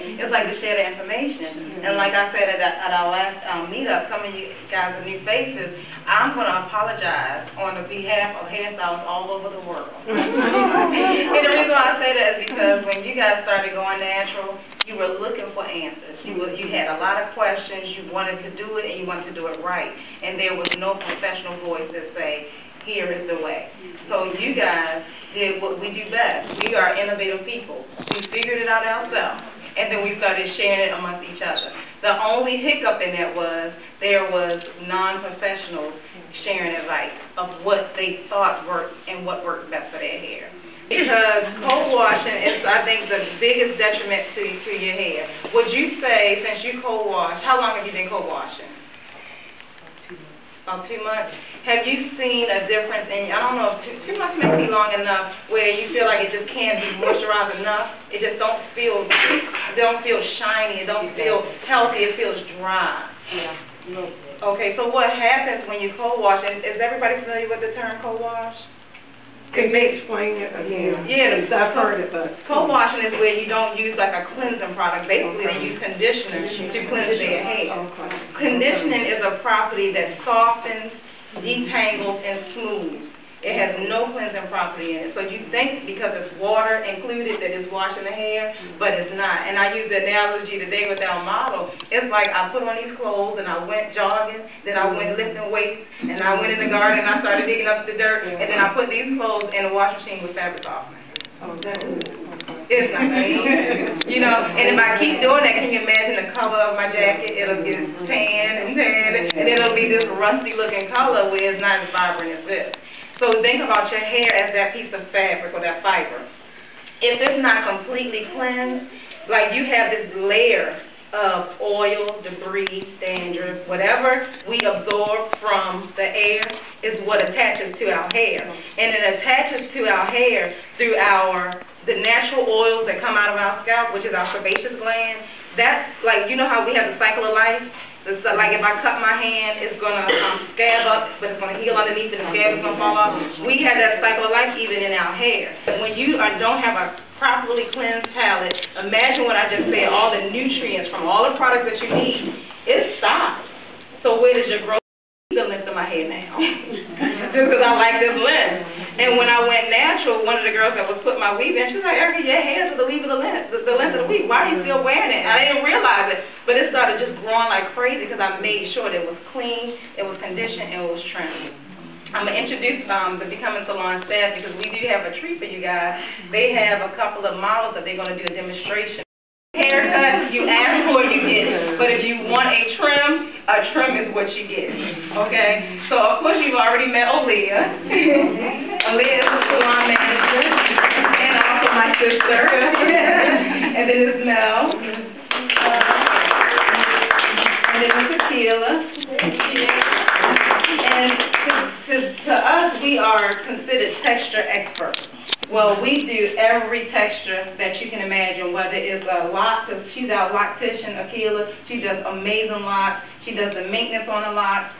thing. It's like to share the information. And like I said at our last meetup, some of you guys are new faces. I'm going to apologize on the behalf of hairstylists all over the world. And the reason why I say that is because when you guys started going natural, you were looking for answers. You had a lot of questions. You wanted to do it, and you wanted to do it right. And there was no professional voice that say, here is the way. So you guys did what we do best. We are innovative people. We figured it out ourselves, and then we started sharing it amongst each other. The only hiccup in that was there was non-professionals sharing advice of what they thought worked and what worked best for their hair. Because cold washing is, I think, the biggest detriment to your hair. Would you say, since you cold wash, how long have you been cold washing? About 2 months. Have you seen a difference in, I don't know, 2 months may be long enough where you feel like it just can't be moisturized enough? It just don't feel shiny, it don't feel healthy, it feels dry. Yeah. Okay, so what happens when you cold wash? And is everybody familiar with the term cold wash? Can they explain it again? Yeah, I've heard it, but cold washing is where you don't use like a cleansing product. Basically, they use conditioner to cleanse their hair. Conditioning is a property that softens, detangles, and smooths. It has no cleansing property in it. So you think because it's water included that it's washing the hair, but it's not. And I use the analogy today with our model. It's like I put on these clothes and I went jogging, then I went lifting weights, and I went in the garden and I started digging up the dirt, and then I put these clothes in a washing machine with fabric softener. It's not me. You know, and if I keep doing that, can you imagine the color of my jacket? It'll get tan, and then it'll be this rusty looking color where it's not as vibrant as this. So think about your hair as that piece of fabric or that fiber. If it's not completely cleansed, like you have this layer of oil, debris, dandruff, whatever we absorb from the air is what attaches to our hair. And it attaches to our hair through the natural oils that come out of our scalp, which is our sebaceous gland. That's like, you know how we have the cycle of life? So like if I cut my hand, it's going to scab up, but it's going to heal underneath and the scab is going to fall off. We have that cycle of life even in our hair. When you don't have a properly cleansed palate, imagine what I just said, all the nutrients from all the products that you need, it stops. So where does your growth? The length of my hair now. Just because I like this length. And when I went natural, one of the girls that was putting my weave in, she was like, Erica, your hair is the length of the weave. Why are you still wearing it? I didn't realize it. But it started just growing like crazy because I made sure that it was clean, it was conditioned, and it was trimmed. I'm going to introduce the Becoming Salon staff because we do have a treat for you guys. They have a couple of models that they're going to do a demonstration. Haircut, you ask for it, you get it. But if you want a trim is what you get. Okay? So, of course, you've already met Aaliyah. Aaliyah is the salon manager and also my sister. And then it's Mel. And then it's Tequila. And to us, we are considered texture experts. Well, we do every texture that you can imagine, whether it's a lock, because she's our loctician, Akila. She does amazing locks. She does the maintenance on the locks.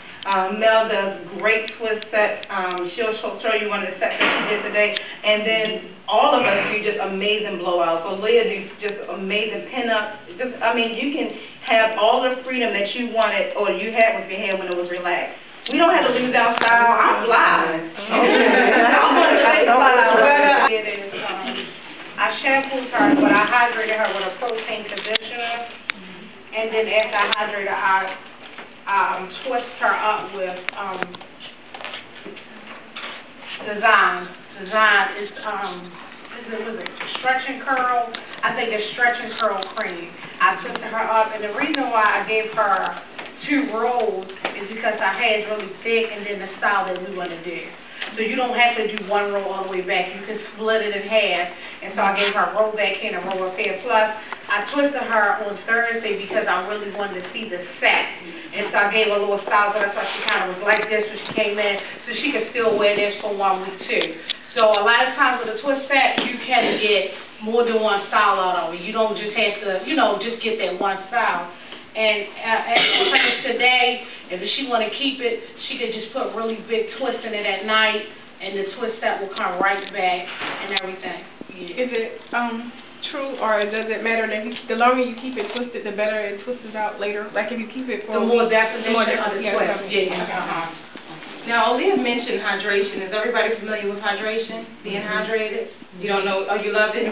Mel does great twist sets. She'll show you one of the sets that she did today. And then all of us do just amazing blowouts. So Leah do just amazing pinups. I mean, you can have all the freedom that you wanted or you had with your hair when it was relaxed. We don't have to lose our style. I'm fly. I'm going to say fly. I shampooed her, but I hydrated her with a protein conditioner. And then after I hydrated her, I twist her up with Design. Design is was it Stretch and Curl? I think it's Stretch and Curl Cream. I twisted her up, and the reason why I gave her 2 rolls is because her hair is really thick and then the style that we want to do. So you don't have to do 1 roll all the way back. You can split it in half. And so I gave her a roll back here and a roll up here. Plus, I twisted her on Thursday because I really wanted to see the set. And so I gave her a little style, so that's why she kind of was like this when she came in, so she could still wear this for 1 week too. So a lot of times with a twist set, you can get more than 1 style out of it. You don't just have to, just get that 1 style. And as today, if she want to keep it, she could just put really big twists in it at night, and the twist set will come right back and everything. Yeah. Is it true, or does it matter that the longer you keep it twisted, the better it twists out later? Like if you keep it for the more definition of the twist. Yeah. Now, Aaliyah mentioned hydration. Is everybody familiar with hydration? Being hydrated? You don't know? Oh, you love it?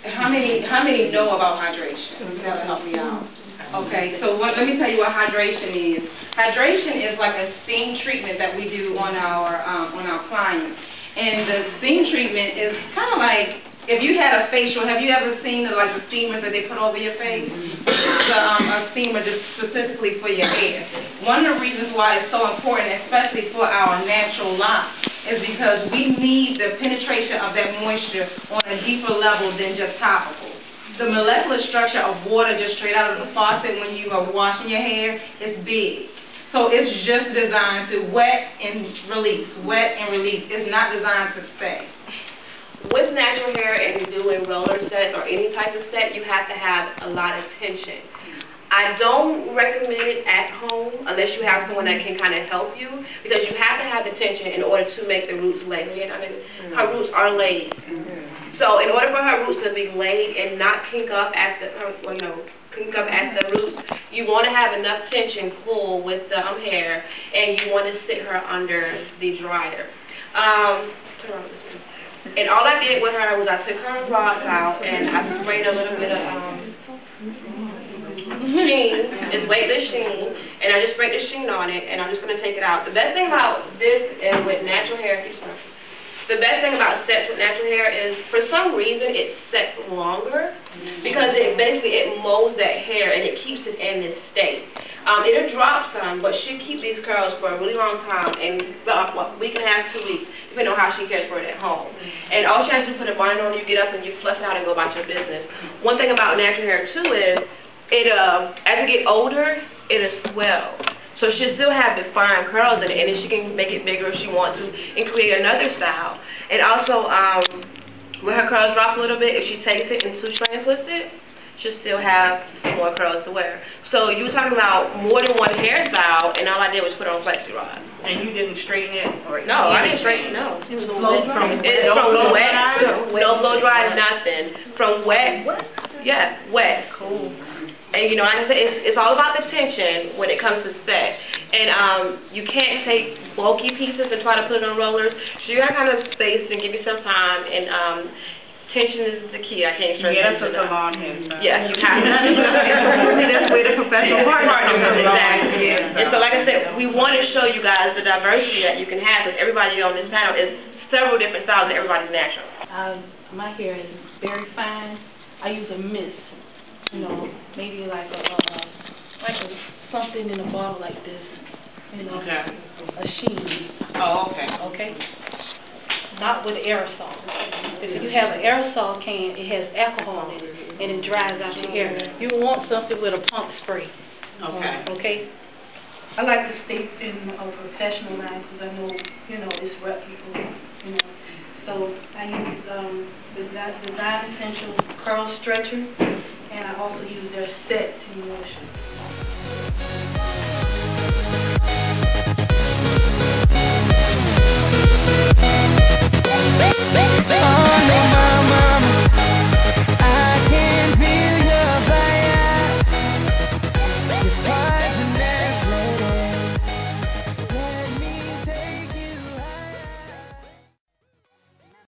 How many know about hydration? That'll help me out. Okay, so let me tell you what hydration is. Hydration is like a steam treatment that we do on our clients. And the steam treatment is kind of like, if you had a facial, have you ever seen the steamers that they put over your face? A steamer just specifically for your hair. One of the reasons why it's so important, especially for our natural locks, is because we need the penetration of that moisture on a deeper level than just topical. The molecular structure of water just straight out of the faucet when you are washing your hair is big. So it's just designed to wet and release, wet and release. It's not designed to stay. With natural hair and doing roller sets or any type of set, you have to have a lot of tension. I don't recommend it at home unless you have someone that can kind of help you, because you have to have the tension in order to make the roots laid. I mean, her roots are laid. So in order for her roots to be laid and not kink up at the roots, you want to have enough tension pull with the hair, and you want to sit her under the dryer. And all I did with her was I took her rods out and I sprayed a little bit of sheen, it's weightless sheen, and I just sprayed the sheen on it, and I'm just going to take it out. The best thing about this and with natural hair, the best thing about sets with natural hair is, for some reason, it sets longer because it molds that hair and it keeps it in this state. It'll drop some, but she'll keep these curls for a really long time, and a week and a half, 2 weeks, depending on how she cares for it at home. And all she has to do is put a binder on, you get up and you flush out and go about your business. One thing about natural hair too is, as it gets older, it'll swell. So she'll still have the fine curls in it, and then she can make it bigger if she wants to and create another style. And also, when her curls drop a little bit, if she takes it and suture and twists it, she'll still have more curls to wear. So you were talking about more than one hairstyle, and all I did was put on flexi rods. And you didn't straighten it? No, I didn't straighten it, no. It was blow dry? From wet, no blow dry, nothing. From wet, yeah, wet. Cool. And like I said, it's all about the tension when it comes to set. And you can't take bulky pieces and try to put it on rollers. So you got to kind of space and give yourself time. And tension is the key. I can't stress it. Yeah, that's a long hair. Yes, you have to. That's where the professional partner comes in. Exactly. And so, like I said, we want to show you guys the diversity that you can have, because everybody on this panel is several different styles, and everybody's natural. My hair is very fine. I use a mist. Maybe like something in a bottle like this. Okay. A sheen. Oh, okay. Okay. Not with aerosol. If you have an aerosol can, it has alcohol in it, and it dries out your hair. You want something with a pump spray. Okay. Okay. I like to stay in a professional line because I know, it's reputable. So I use Design Essentials Curl Stretcher, and I also use their set to motion.